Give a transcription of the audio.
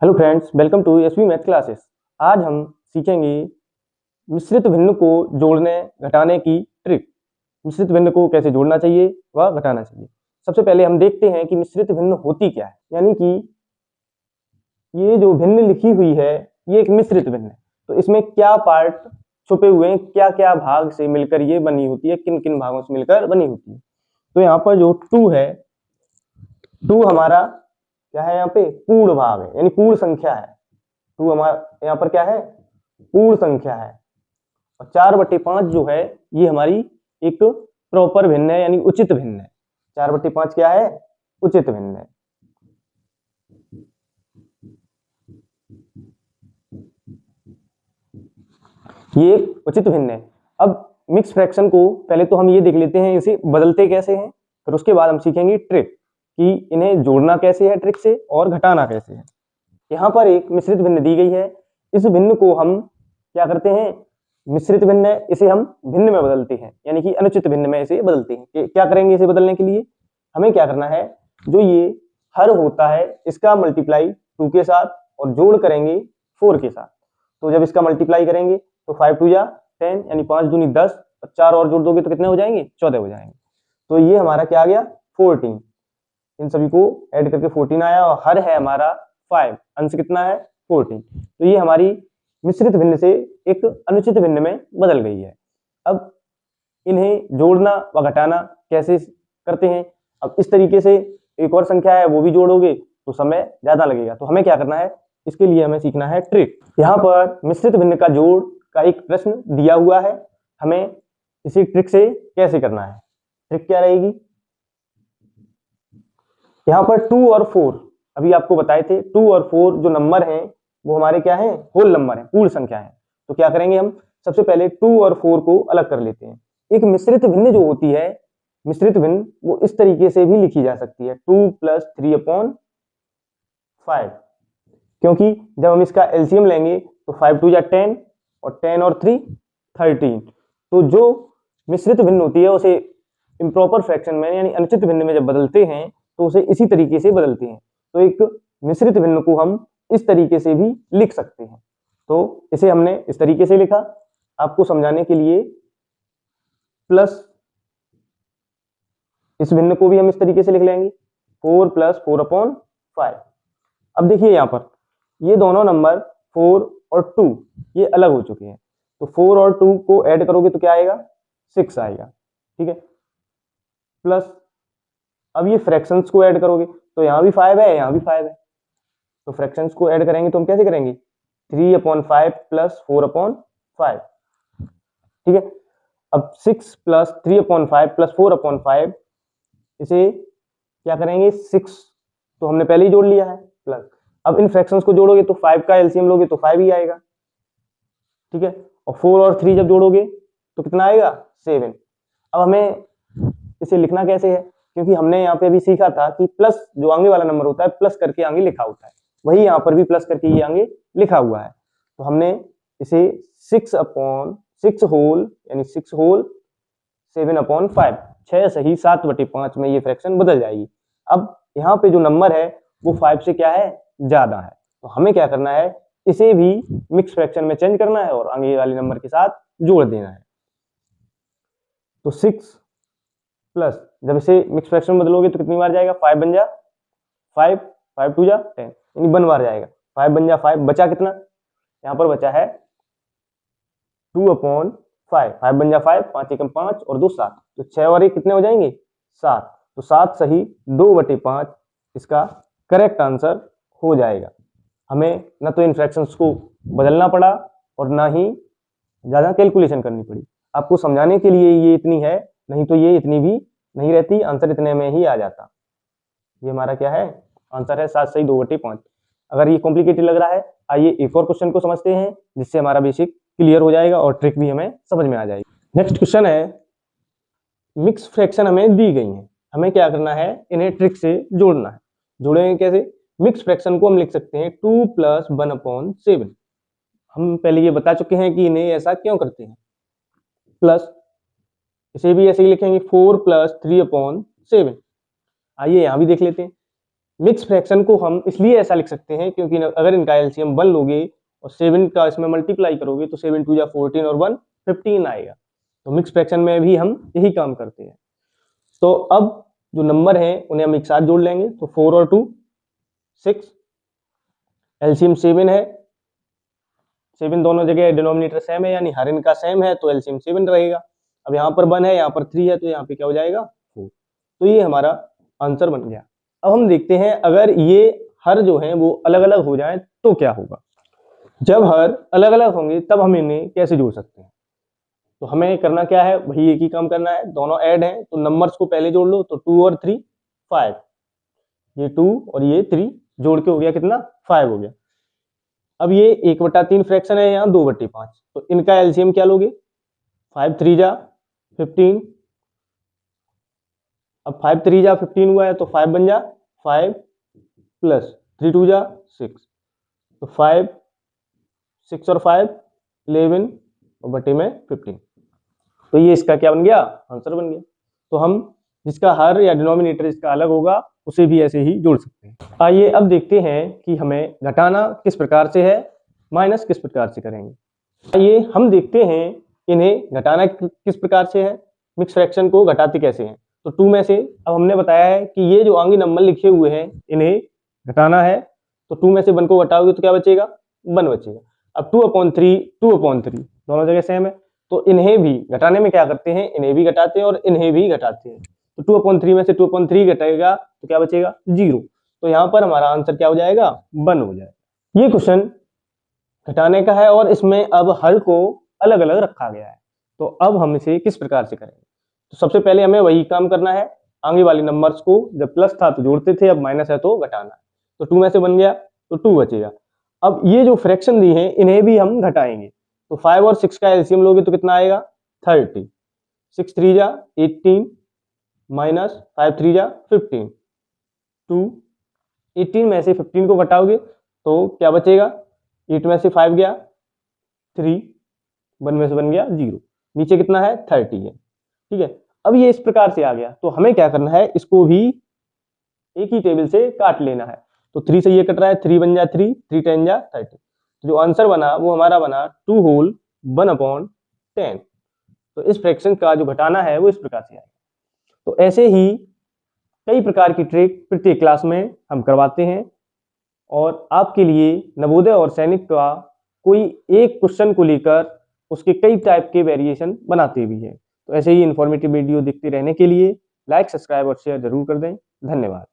Hello friends, welcome to SV math classes. आज हम सीखेंगे मिश्रित भिन्न को जोड़ने घटाने की ट्रिक। मिश्रित भिन्न को कैसे जोड़ना चाहिए व घटाना चाहिए। सबसे पहले हम देखते हैं कि मिश्रित भिन्न होती क्या है। यानी कि ये जो भिन्न लिखी हुई है ये एक मिश्रित भिन्न है। तो इसमें क्या पार्ट छुपे हुए हैं, क्या क्या भाग से मिलकर ये बनी होती है, किन किन भागों से मिलकर बनी होती है। तो यहाँ पर जो 2 है, 2 हमारा क्या है, यहाँ पे पूर्ण भाग है, यानी पूर्ण संख्या है। 2 हमारा यहाँ पर क्या है, पूर्ण संख्या है। और 4/5 जो है ये हमारी एक प्रॉपर भिन्न है, यानी उचित भिन्न है। 4/5 क्या है, उचित भिन्न है। ये एक उचित भिन्न है। अब मिक्स फ्रैक्शन को पहले तो हम ये देख लेते हैं इसे बदलते कैसे हैं, फिर उसके बाद हम सीखेंगे ट्रिक कि इन्हें जोड़ना कैसे है ट्रिक से और घटाना कैसे है। यहाँ पर एक मिश्रित भिन्न दी गई है। इस भिन्न को हम क्या करते हैं, मिश्रित भिन्न है, इसे हम भिन्न में बदलते हैं, यानी कि अनुचित भिन्न में इसे बदलते हैं। क्या करेंगे इसे बदलने के लिए, हमें क्या करना है, जो ये हर होता है इसका मल्टीप्लाई 2 के साथ और जोड़ करेंगे 4 के साथ। तो जब इसका मल्टीप्लाई करेंगे तो 5 2 जा 10, यानी 5 दूनी 10, और 4 और जोड़ दोगे तो कितने हो जाएंगे, 14 हो जाएंगे। तो ये हमारा क्या आ गया, 14। इन सभी को ऐड करके 14 आया, और हर है हमारा 5, अंश कितना है, 14। तो ये हमारी मिश्रित भिन्न से एक अनुचित भिन्न में बदल गई है। अब इन्हें जोड़ना व घटाना कैसे करते हैं। अब इस तरीके से एक और संख्या है वो भी जोड़ोगे तो समय ज्यादा लगेगा। तो हमें क्या करना है, इसके लिए हमें सीखना है ट्रिक। यहाँ पर मिश्रित भिन्न का जोड़ का एक प्रश्न दिया हुआ है, हमें इसी ट्रिक से कैसे करना है। ट्रिक क्या रहेगी, यहाँ पर 2 और 4 अभी आपको बताए थे। 2 और 4 जो नंबर हैं वो हमारे क्या हैं, होल नंबर है, पूर्ण संख्या है। तो क्या करेंगे हम, सबसे पहले 2 और 4 को अलग कर लेते हैं। एक मिश्रित भिन्न जो होती है, मिश्रित भिन्न वो इस तरीके से भी लिखी जा सकती है, 2 + 3/5। क्योंकि जब हम इसका एलसीएम लेंगे तो 5 2 जा 10, और 10 और 3 13। तो जो मिश्रित भिन्न होती है उसे इम्प्रॉपर फ्रैक्शन में यानी अनुचित भिन्न में जब बदलते हैं तो उसे इसी तरीके से बदलते हैं। तो एक मिश्रित भिन्न को हम इस तरीके से भी लिख सकते हैं। तो इसे हमने इस तरीके से लिखा आपको समझाने के लिए, प्लस इस भिन्न को भी हम इस तरीके से लिख लेंगे, 4 + 4/5। अब देखिए यहाँ पर ये दोनों नंबर 4 और 2 ये अलग हो चुके हैं। तो 4 और 2 को ऐड करोगे तो क्या आएगा, 6 आएगा, ठीक है। प्लस अब ये फ्रैक्शंस को ऐड करोगे तो यहाँ भी 5 है, यहाँ भी 5 है। तो फ्रैक्शंस को ऐड करेंगे तो हम कैसे करेंगे, 3/5 + 4/5, ठीक है। अब 6 + 3/5 + 4/5, इसे क्या करेंगे, 6 तो हमने पहले ही जोड़ लिया है, प्लस अब इन फ्रैक्शंस को जोड़ोगे तो 5 का एलसीएम लोगे तो 5 ही आएगा, ठीक है। और 4 और 3 जब जोड़ोगे तो कितना आएगा, 7। अब हमें इसे लिखना कैसे है, क्योंकि हमने यहाँ पे अभी सीखा था कि प्लस जो आगे वाला नंबर होता है प्लस करके आगे लिखा होता है, वही यहाँ पर भी प्लस करके ये आगे लिखा हुआ है। तो हमने इसे 6/6 होल यानी 6 होल 7/5, 6 सही 7/5 में ये फ्रैक्शन बदल जाएगी। अब यहाँ पे जो नंबर है वो 5 से क्या है, ज्यादा है। तो हमें क्या करना है, इसे भी मिक्स फ्रैक्शन में चेंज करना है और आगे वाले नंबर के साथ जोड़ देना है। तो 6 प्लस जब इसे मिक्स फ्रैक्शन में बदलोगे तो कितनी बार जाएगा, 5 बन जा 5, 5 2 जा 10, यानी 1 बार जाएगा। 5 बन जा 5, बचा कितना, यहाँ पर बचा है 2/5, 5 बन जा 5, 5 एकम 5 और 2 7, तो 6 और 1 कितने हो जाएंगे, 7। तो 7 सही 2/5 इसका करेक्ट आंसर हो जाएगा। हमें न तो इन फ्रैक्शंस को बदलना पड़ा और ना ही ज्यादा कैलकुलेशन करनी पड़ी। आपको समझाने के लिए ये इतनी है, नहीं तो ये इतनी भी नहीं रहती, आंसर इतने में ही आ जाता। ये हमारा क्या है, आंसर है 7 सही 2/5। अगर ये कॉम्प्लिकेटेड लग रहा है, आइए एक और क्वेश्चन को समझते हैं जिससे हमारा बेसिक क्लियर हो जाएगा और ट्रिक भी हमें समझ में आ जाएगी। नेक्स्ट क्वेश्चन है, मिक्स फ्रैक्शन हमें दी गई है, हमें क्या करना है, इन्हें ट्रिक से जोड़ना है। जोड़ेंगे कैसे, मिक्स फ्रैक्शन को हम लिख सकते हैं 2 + 1/7। हम पहले ये बता चुके हैं कि इन्हें ऐसा क्यों करते हैं। प्लस इसे भी ऐसे ही लिखेंगे 4 + 3/7। आइए यहाँ भी देख लेते हैं, मिक्स फ्रैक्शन को हम इसलिए ऐसा लिख सकते हैं क्योंकि अगर इनका एलसीएम 1 लोगे और 7 का इसमें मल्टीप्लाई करोगे तो 7 2 जा 14 और 1 15 आएगा। तो मिक्स फ्रैक्शन में भी हम यही काम करते हैं। तो अब जो नंबर है उन्हें हम एक साथ जोड़ लेंगे, तो 4 और 2 6, एलसीएम 7 है, 7 दोनों जगह डिनोमिनेटर सेम है यानी हर इनका सेम है, तो एलसीएम 7 रहेगा। अब यहाँ पर 1 है, यहाँ पर 3 है, तो यहाँ पे क्या हो जाएगा 4। तो ये हमारा आंसर बन गया। अब हम देखते हैं अगर ये हर जो है वो अलग अलग हो जाए तो क्या होगा। जब हर अलग अलग होंगे तब हम इन्हें कैसे जोड़ सकते हैं। तो हमें करना क्या है, वही एक ही काम करना है, दोनों ऐड हैं तो नंबर्स को पहले जोड़ लो। तो 2 और 3 5, ये 2 और ये 3 जोड़ के हो गया कितना 5 हो गया। अब ये 1/3 फ्रैक्शन है, यहाँ 2/5, तो इनका एलसीएम क्या लोगे, 5 3 जा 15। अब 5 3 जा 15 हुआ है तो 5 बन जा 5 प्लस 3 2 जा 6, तो 5 6 और 5 11 और बटे में 15। तो ये इसका क्या बन गया, आंसर बन गया। तो हम जिसका हर या डिनोमिनेटर इसका अलग होगा उसे भी ऐसे ही जोड़ सकते हैं। आइए अब देखते हैं कि हमें घटाना किस प्रकार से है, माइनस किस प्रकार से करेंगे। आइए हम देखते हैं इन्हें घटाना किस प्रकार से है, मिक्स फ्रैक्शन को घटाते कैसे हैं। तो 2 में से अब हमने बताया है कि ये जो आगे नंबर लिखे हुए हैं इन्हें घटाना है, तो 2 में से 1 को घटाओगे तो क्या बचेगा, 1 बचेगा। अब 2/3 दोनों जगह सेम है, तो इन्हें भी घटाने में क्या करते हैं, इन्हें भी घटाते हैं और इन्हें भी घटाते हैं। तो 2/3 में से 2/3 घटेगा तो क्या बचेगा 0। तो यहाँ पर हमारा आंसर क्या हो जाएगा, 1 हो जाएगा। ये क्वेश्चन घटाने का है और इसमें अब हर को अलग अलग रखा गया है। तो अब हम इसे किस प्रकार से करेंगे। तो सबसे पहले हमें वही काम करना है, आगे वाले नंबर्स को जब प्लस था तो जोड़ते थे, अब माइनस है तो घटाना है। तो 2 में से बन गया तो 2 बचेगा। अब ये जो फ्रैक्शन दी है इन्हें भी हम घटाएंगे। तो 5 और 6 का एलसीएम लोगे तो कितना आएगा 30, 6 3 जा 18 माइनस 5 3 जा 15, 2 18 में से 15 को घटाओगे तो क्या बचेगा, 8 में से 5 गया 3, 1 में से बन गया 0, नीचे कितना है 30 है। ठीक है, अब ये इस प्रकार से आ गया, तो हमें क्या करना है, इसको भी एक ही टेबल से काट लेना है। तो 3 से ये कट रहा है, 3 बन जा 3, 3 10 जा 30। तो जो आंसर बना वो हमारा बना 2 होल 1/10। तो इस फ्रैक्शन का जो घटाना है वो इस प्रकार से आएगा। तो ऐसे ही कई प्रकार की ट्रिक प्रत्येक क्लास में हम करवाते हैं और आपके लिए नवोदय और सैनिक का कोई एक क्वेश्चन को लेकर उसके कई टाइप के वेरिएशन बनाते भी हैं। तो ऐसे ही इन्फॉर्मेटिव वीडियो देखते रहने के लिए लाइक, सब्सक्राइब और शेयर जरूर कर दें। धन्यवाद।